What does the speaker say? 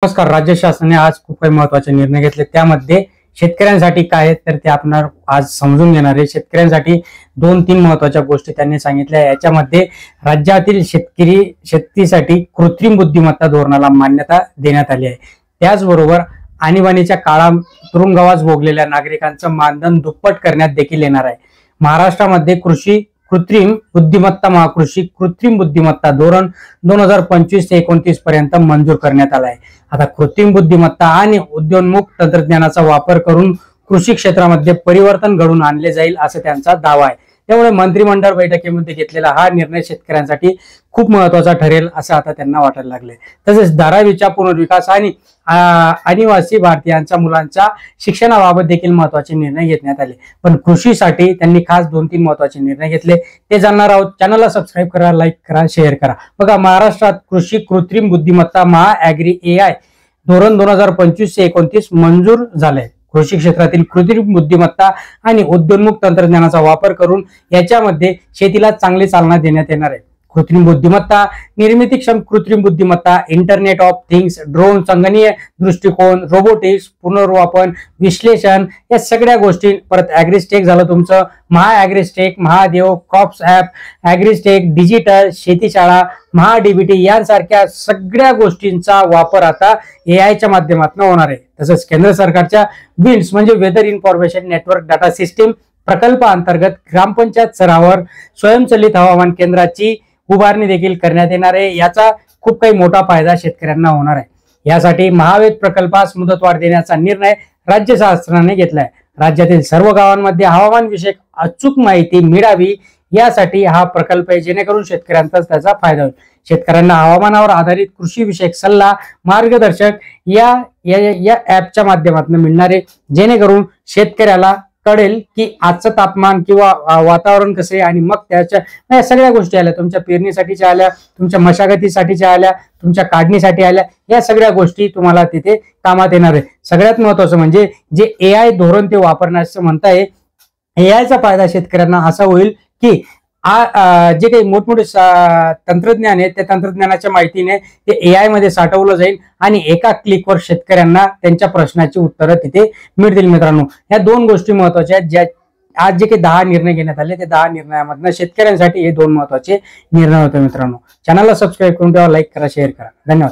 नमस्कार. राज्य शासनाने आज खूप काही महत्त्वाचे निर्णय घेतले. त्यामध्ये शेतकऱ्यांसाठी काय आहेत तर ते आपण आज समजून घेणार आहे. शेतकऱ्यांसाठी 2-3 महत्त्वाच्या गोष्टी त्यांनी सांगितल्या. याच्यामध्ये राज्यातील शेतीसाठी कृत्रिम बुद्धिमत्ता धोरणाला मान्यता देण्यात आली आहे. त्याचबरोबर आणीबाणीच्या काळात तुरुंगवास भोगलेल्या नागरिकांचं मानधन दुप्पट करण्यात देखील येणार आहे. महाराष्ट्रामध्ये कृत्रिम बुद्धिमत्ता धोरण 2025 ते 29 पर्यंत मंजूर करण्यात आलं आहे. आता कृत्रिम बुद्धिमत्ता आणि उदयोन्मुख तंत्रज्ञानाचा वापर करून कृषी क्षेत्रामध्ये परिवर्तन घडवून आणले जाईल असं त्यांचा दावा आहे. त्यामुळे मंत्रिमंडळ बैठकीमध्ये घेतलेला हा निर्णय शेतकऱ्यांसाठी खूप महत्त्वाचा ठरेल असं आता त्यांना वाटायला लागले. तसेच धारावीच्या पुनर्विकास आणि आदिवासी भारतीयांच्या मुलांच्या शिक्षणाबाबत देखील महत्त्वाचे निर्णय घेण्यात आले. पण कृषीसाठी त्यांनी खास 2-3 महत्त्वाचे निर्णय घेतले, ते जाणणार आहोत. चॅनलला सबस्क्राईब करा, लाईक करा, शेअर करा. बघा, महाराष्ट्रात कृत्रिम बुद्धिमत्ता ॲग्री AI धोरण 2025 ते 29 मंजूर झालंय. कृषी क्षेत्रातील कृत्रिम बुद्धिमत्ता आणि उदयोन्मुख तंत्रज्ञानाचा वापर करून याच्यामध्ये शेतीला चांगली चालना देण्यात येणार आहे. कृत्रिम बुद्धिमत्ता, निर्मितीक्षम कृत्रिम बुद्धिमत्ता, इंटरनेट ऑफ थिंग्स, ड्रोन, संगणकीय दृष्टिकोन, रोबोटिक्स, पुनर्वापन, विश्लेषण, या सगळ्या गोष्टी. परत ॲग्रिस्टेक झालं तुमचं, AgriStack, Mahadev, crops app, AgriStack, digital, शेतीशाळा, DBT यांसारख्या सगळ्या गोष्टींचा वापर आता AIच्या माध्यमातून होणार आहे. तसंच केंद्र सरकारच्या विंड्स म्हणजे weather information network data system प्रकल्पाअंतर्गत ग्रामपंचायत स्तरावर स्वयंचलित हवामान केंद्राची उभारणी देखील करण्यात येणार आहे. याचा खूप काही मोठा फायदा शेतकऱ्यांना होणार आहे. यासाठी महावेद प्रकल्पास मुदतवाढ देण्याचा निर्णय राज्य शासनाने घेतलाय. राज्यातील सर्व गावांमध्ये हवामान विषयक अचूक माहिती मिळावी यासाठी हा प्रकल्प आहे, जेणेकरून शेतकऱ्यांचा त्याचा फायदा होईल. शेतकऱ्यांना हवामानावर आधारित कृषी विषयक सल्ला, मार्गदर्शक या ऍपच्या माध्यमातून मिळणार आहे, जेणेकरून शेतकऱ्याला कळेल की आजचं तापमान किंवा वातावरण कसं आहे, आणि मग त्याच्या सगळ्या गोष्टी आल्या, तुमच्या पेरणीसाठीच्या आल्या, तुमच्या मशागतीसाठीच्या आल्या, तुमच्या काढणीसाठी आल्या, या सगळ्या गोष्टी तुम्हाला तिथे कामात येणार आहे. सगळ्यात महत्वाचं म्हणजे जे AI धोरण ते वापरण्याचं म्हणताय, AIचा फायदा शेतकऱ्यांना असा होईल की जे काही मोठमोठे तंत्रज्ञान आहे त्या तंत्रज्ञानाच्या माहितीने ते AI मध्ये साठवलं जाईल आणि एका क्लिकवर शेतकऱ्यांना त्यांच्या प्रश्नाची उत्तरं तिथे मिळतील. मित्रांनो, या 2 गोष्टी महत्वाच्या आहेत. ज्या आज जे काही 10 निर्णय घेण्यात आले, ते 10 निर्णयामधून शेतकऱ्यांसाठी हे 2 महत्वाचे निर्णय होते. मित्रांनो, चॅनलला सबस्क्राईब करून ठेवा, लाईक करा, शेअर करा. धन्यवाद.